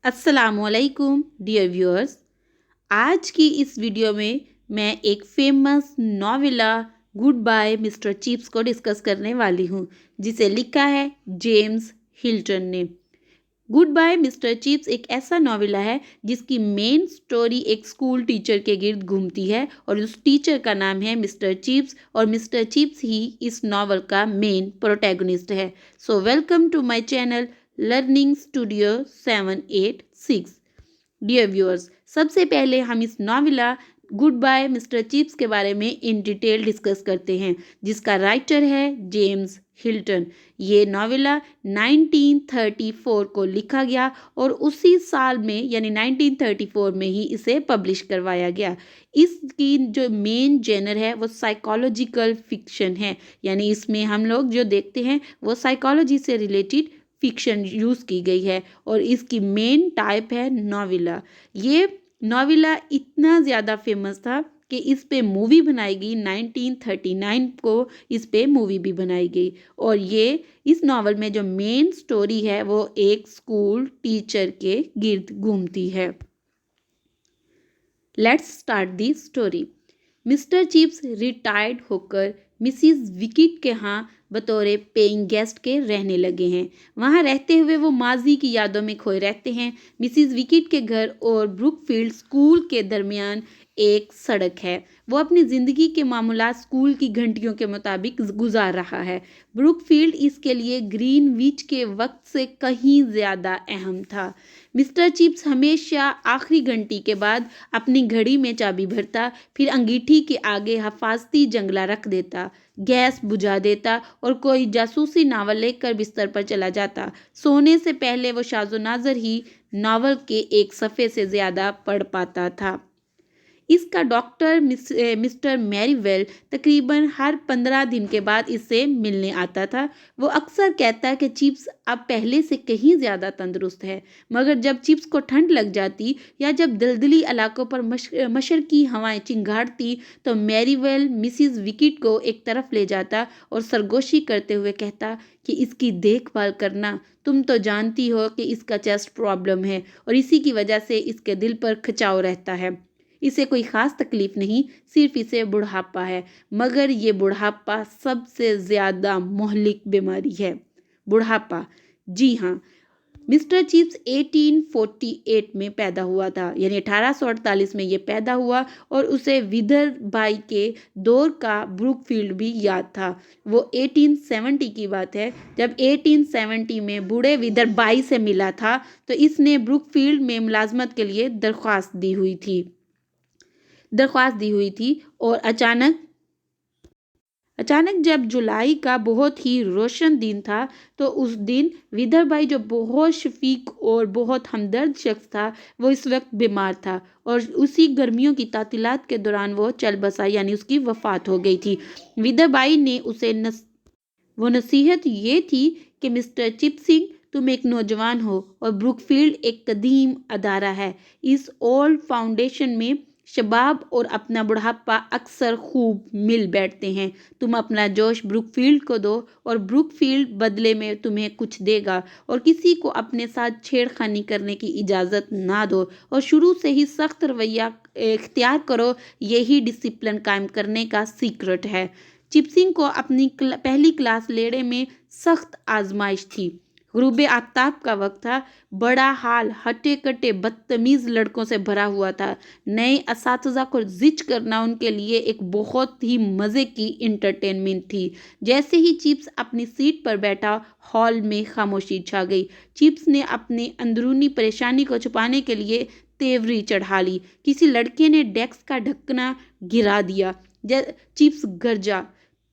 अस्सलामुअलैकुम dear viewers. आज की इस वीडियो में मैं एक famous novella goodbye Mister Chips को डिस्कस करने वाली हूँ, जिसे लिखा है जेम्स हिल्टन ने। गुड बाय मिस्टर चिप्स एक ऐसा नॉवेला है जिसकी मेन स्टोरी एक स्कूल टीचर के गिर्द घूमती है और उस टीचर का नाम है मिस्टर चिप्स और मिस्टर चिप्स ही इस नॉवल का मेन प्रोटैगनिस्ट है। So welcome to my channel learning studio 786। Dear viewers, सबसे पहले हम इस novella goodbye Mister Chips के बारे में इन डिटेल डिस्कस करते हैं, जिसका राइटर है जेम्स हिल्टन। ये नॉवेला 1934 को लिखा गया और उसी साल में यानी 1934 में ही इसे पब्लिश करवाया गया। इसकी जो मेन जेनर है वो साइकोलॉजिकल फिक्शन है, यानी इसमें हम लोग जो देखते हैं वो साइकोलॉजी से रिलेटेड फिक्शन यूज़ की गई है और इसकी मेन टाइप है नॉवेला। ये नॉवेला इतना ज़्यादा फेमस था कि इस पे मूवी बनाई गई 1939 को। इस पे मूवी भी बनाई गई और ये इस नॉवल में जो मेन स्टोरी है वो एक स्कूल टीचर के गिर्द घूमती है। Let's start the story. Mister chips retired होकर मिसिज विकिट के यहाँ बतौर पेइंग गेस्ट के रहने लगे हैं। वहाँ रहते हुए वो माजी की यादों में खोए रहते हैं। मिसिज विकिट के घर और ब्रुकफील्ड स्कूल के दरमियान एक सड़क है। वो अपनी ज़िंदगी के मामूलात स्कूल की घंटियों के मुताबिक गुजार रहा है। ब्रुकफील्ड इसके लिए ग्रीनविच के वक्त से कहीं ज़्यादा अहम था। मिस्टर चिप्स हमेशा आखिरी घंटी के बाद अपनी घड़ी में चाबी भरता, फिर अंगीठी के आगे हफाजती जंगला रख देता, गैस बुझा देता और कोई जासूसी नावल लेकर बिस्तर पर चला जाता। सोने से पहले वो शाज़ो नाज़र ही नावल के एक सफ़े से ज़्यादा पढ़ पाता था। इसका डॉक्टर मिस्टर मैरीवेल तकरीबन हर 15 दिन के बाद इससे मिलने आता था। वो अक्सर कहता कि चिप्स अब पहले से कहीं ज़्यादा तंदुरुस्त है, मगर जब चिप्स को ठंड लग जाती या जब दलदली इलाकों पर मशरकी हवाएं चिंगाड़ती तो मैरीवेल मिसिज विकिट को एक तरफ ले जाता और सरगोशी करते हुए कहता कि इसकी देखभाल करना, तुम तो जानती हो कि इसका चेस्ट प्रॉब्लम है और इसी की वजह से इसके दिल पर खिंचाव रहता है। इसे कोई ख़ास तकलीफ़ नहीं, सिर्फ इसे बुढ़ापा है, मगर ये बुढ़ापा सबसे ज़्यादा मोहलिक बीमारी है। बुढ़ापा, जी हाँ। मिस्टर चिप्स 1848 में पैदा हुआ था, यानी 1848 में ये पैदा हुआ और उसे विदर्भाई के दौर का ब्रुकफील्ड भी याद था। वो 1870 की बात है, जब 1870 में बूढ़े विदर्भाई से मिला था तो इसने ब्रुकफील्ड में मुलाजमत के लिए दरख्वास्त दी हुई थी और अचानक जब जुलाई का बहुत ही रोशन दिन था तो उस दिन विदर्भाई, जो बहुत शफीक और बहुत हमदर्द शख्स था, वो इस वक्त बीमार था और उसी गर्मियों की तातीलात के दौरान वो चल बसा, यानी उसकी वफ़ात हो गई थी। विदर्भाई ने उसे वो नसीहत ये थी कि मिस्टर चिप्सिंग, तुम एक नौजवान हो और ब्रुकफील्ड एक कदीम अदारा है। इस ओल्ड फाउंडेशन में शबाब और अपना बुढ़ापा अक्सर खूब मिल बैठते हैं। तुम अपना जोश ब्रुकफील्ड को दो और ब्रुकफील्ड बदले में तुम्हें कुछ देगा, और किसी को अपने साथ छेड़खानी करने की इजाज़त ना दो और शुरू से ही सख्त रवैया इख्तियार करो। यही डिसिप्लिन कायम करने का सीक्रेट है। चिप्सिंग को अपनी पहली क्लास लेड़े में सख्त आजमाइश थी। गुरूब आफ्ताब का वक्त था। बड़ा हाल हटे कटे बदतमीज़ लड़कों से भरा हुआ था। नए असातिज़ा को जिच करना उनके लिए एक बहुत ही मज़े की इंटरटेनमेंट थी। जैसे ही चिप्स अपनी सीट पर बैठा, हॉल में खामोशी छा गई। चिप्स ने अपनी अंदरूनी परेशानी को छुपाने के लिए तेवरी चढ़ा ली। किसी लड़के ने डेस्क का ढक्कना गिरा दिया। चिप्स गरजा,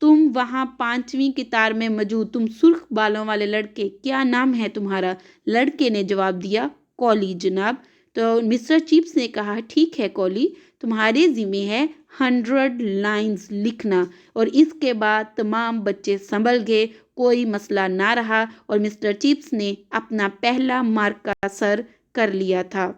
तुम वहाँ 5वीं कितार में मौजूद, तुम सुर्ख बालों वाले लड़के, क्या नाम है तुम्हारा? लड़के ने जवाब दिया, कॉली जनाब। तो मिस्टर चिप्स ने कहा, ठीक है कॉली, तुम्हारे ज़िम्मे है 100 लाइंस लिखना। और इसके बाद तमाम बच्चे संभल गए, कोई मसला ना रहा और मिस्टर चिप्स ने अपना पहला मार्का सर कर लिया था।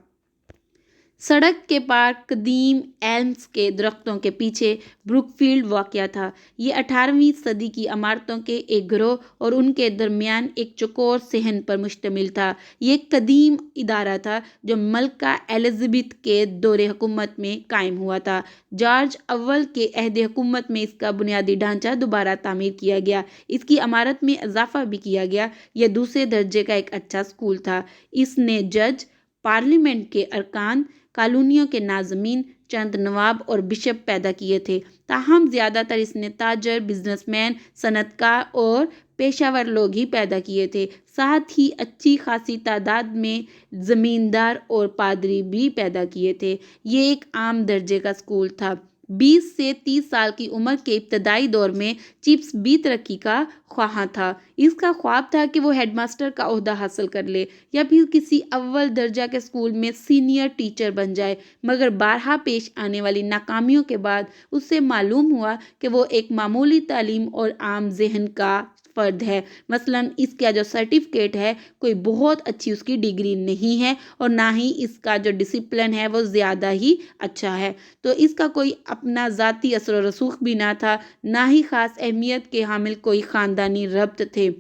सड़क के पार कदीम एल्म्स के दरख्तों के पीछे ब्रुकफील्ड वाक़या था। ये 18वीं सदी की इमारतों के एक गिरोह और उनके दरमियान एक चौकोर सहन पर मुश्तमिल था। ये एक कदीम इदारा था जो मलका एलिज़ाबेथ के दौरे हुकूमत में कायम हुआ था। जॉर्ज अव्वल के अहद हुकूमत में इसका बुनियादी ढांचा दोबारा तामीर किया गया। इसकी इमारत में इजाफा भी किया गया। यह दूसरे दर्जे का एक अच्छा स्कूल था। इसने जज, पार्लियामेंट के अरकान, कॉलोनियों के नाज़मीन, चंद नवाब और बिशप पैदा किए थे। ताहम ज़्यादातर इसने ताजर, बिजनेसमैन, सनतकार और पेशावर लोग ही पैदा किए थे। साथ ही अच्छी खासी तादाद में ज़मींदार और पादरी भी पैदा किए थे। ये एक आम दर्जे का स्कूल था। 20 से 30 साल की उम्र के इब्तदाई दौर में चिप्स भी तरक्की का ख्वाहां था। इसका ख्वाब था कि वो हेडमास्टर का ओहदा हासिल कर ले या फिर किसी अव्वल दर्जा के स्कूल में सीनियर टीचर बन जाए, मगर बारहा पेश आने वाली नाकामियों के बाद उससे मालूम हुआ कि वो एक मामूली तालीम और आम जहन का फ़र्द है। मसलन इसका जो सर्टिफिकेट है कोई बहुत अच्छी उसकी डिग्री नहीं है और ना ही इसका जो डिसिप्लिन है वो ज़्यादा ही अच्छा है। तो इसका कोई अपना ज़ाती असर व रसूख भी ना था, ना ही ख़ास अहमियत के हामिल कोई ख़ानदानी रब्त थे।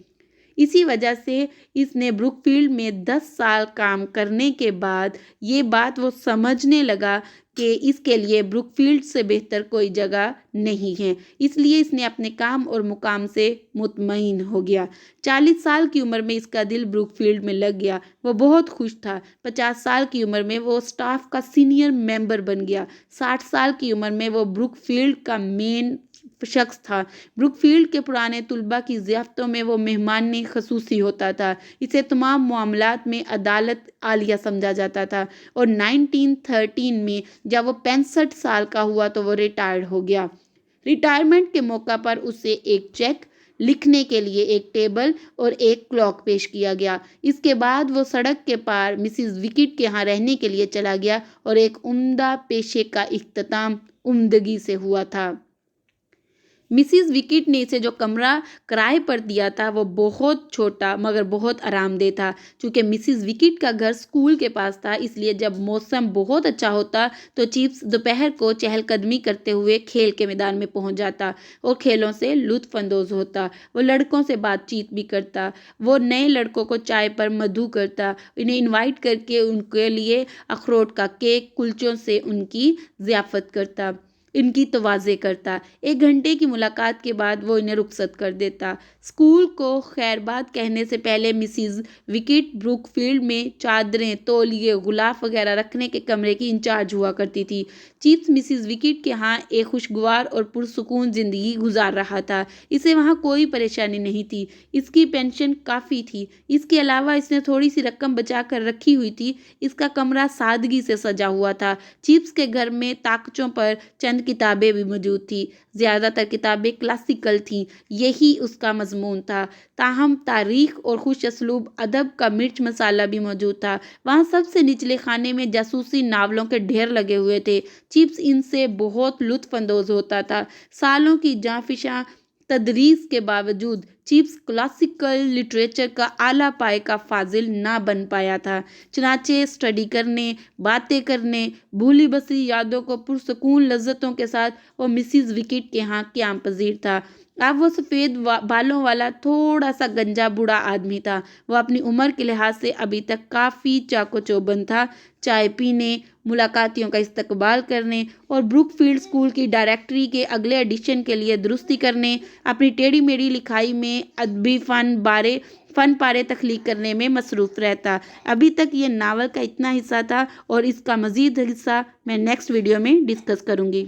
इसी वजह से इसने ब्रुकफील्ड में 10 साल काम करने के बाद ये बात वो समझने लगा कि इसके लिए ब्रुकफील्ड से बेहतर कोई जगह नहीं है। इसलिए इसने अपने काम और मुकाम से मुतमईन हो गया। 40 साल की उम्र में इसका दिल ब्रुकफील्ड में लग गया। वो बहुत खुश था। 50 साल की उम्र में वो स्टाफ का सीनियर मेंबर बन गया। 60 साल की उम्र में वो ब्रुकफील्ड का मेन शख्स था। ब्रुकफील्ड के पुराने तुलबा की ज़ियाफ़तों में वो मेहमान ख़ुसूसी होता था। इसे तमाम मामलात में अदालत आलिया समझा जाता था और 1913 में जब वो 65 साल का हुआ तो वो रिटायर्ड हो गया। रिटायरमेंट के मौका पर उसे एक चेक, लिखने के लिए एक टेबल और एक क्लॉक पेश किया गया। इसके बाद वो सड़क के पार मिसिस विकेट के यहाँ रहने के लिए चला गया और एक उम्दा पेशे का इख्तिताम उम्दगी से हुआ था। मिसिस विकेट ने इसे जो कमरा किराए पर दिया था वो बहुत छोटा मगर बहुत आरामदेह था। चूँकि मिसिस विकेट का घर स्कूल के पास था, इसलिए जब मौसम बहुत अच्छा होता तो चिप्स दोपहर को चहलकदमी करते हुए खेल के मैदान में पहुंच जाता और खेलों से लुत्फ अंदोज होता। वो लड़कों से बातचीत भी करता। वो नए लड़कों को चाय पर मधु करता, इन्हें इनवाइट करके उनके लिए अखरोट का केक, कुलचों से उनकी ज़ियाफ़त करता, इनकी तवाज़े करता। 1 घंटे की मुलाकात के बाद वो इन्हें रुखसत कर देता। स्कूल को खैरबाद कहने से पहले मिसिस विकेट ब्रुकफील्ड में चादरें, तौलिए, गुलाफ वगैरह रखने के कमरे की इंचार्ज हुआ करती थी। चिप्स मिसिस विकेट के यहाँ एक खुशगवार और पुरसुकून ज़िंदगी गुजार रहा था। इसे वहाँ कोई परेशानी नहीं थी। इसकी पेंशन काफ़ी थी। इसके अलावा इसने थोड़ी सी रकम बचा कर रखी हुई थी। इसका कमरा सादगी से सजा हुआ था। चिप्स के घर में ताकचों पर चंद किताबें भी मौजूद थी। ज़्यादातर किताबें क्लासिकल थीं। यही उसका मजमून था। ताहम तारीख और खुश असलूब अदब का मिर्च मसाला भी मौजूद था। वहाँ सबसे निचले खाने में जासूसी नावलों के ढेर लगे हुए थे। चिप्स इनसे बहुत लुत्फ अंदोज होता था। सालों की जाफिशा तदरीस के बावजूद चिप्स क्लासिकल लिटरेचर का आला पाए का फाजिल ना बन पाया था। चनाचे स्टडी करने, बातें करने, भूली बसरी यादों को पुरसकून लज्जतों के साथ वो मिसिस विकेट के यहाँ क़याम पजीर था। अब वो सफ़ेद बालों वाला थोड़ा सा गंजा बूढ़ा आदमी था। वो अपनी उम्र के लिहाज से अभी तक काफ़ी चाको चौबंद था। चाय पीने, मुलाकातियों का इस्तकबाल करने और ब्रुकफील्ड स्कूल की डायरेक्टरी के अगले एडिशन के लिए दुरुस्ती करने, अपनी टेढ़ी मेढ़ी लिखाई में अदबी फ़न पारे तख्लीक करने में मसरूफ़ रहता। अभी तक ये नावल का इतना हिस्सा था और इसका मज़ीद हिस्सा मैं नेक्स्ट वीडियो में डिस्कस करूँगी।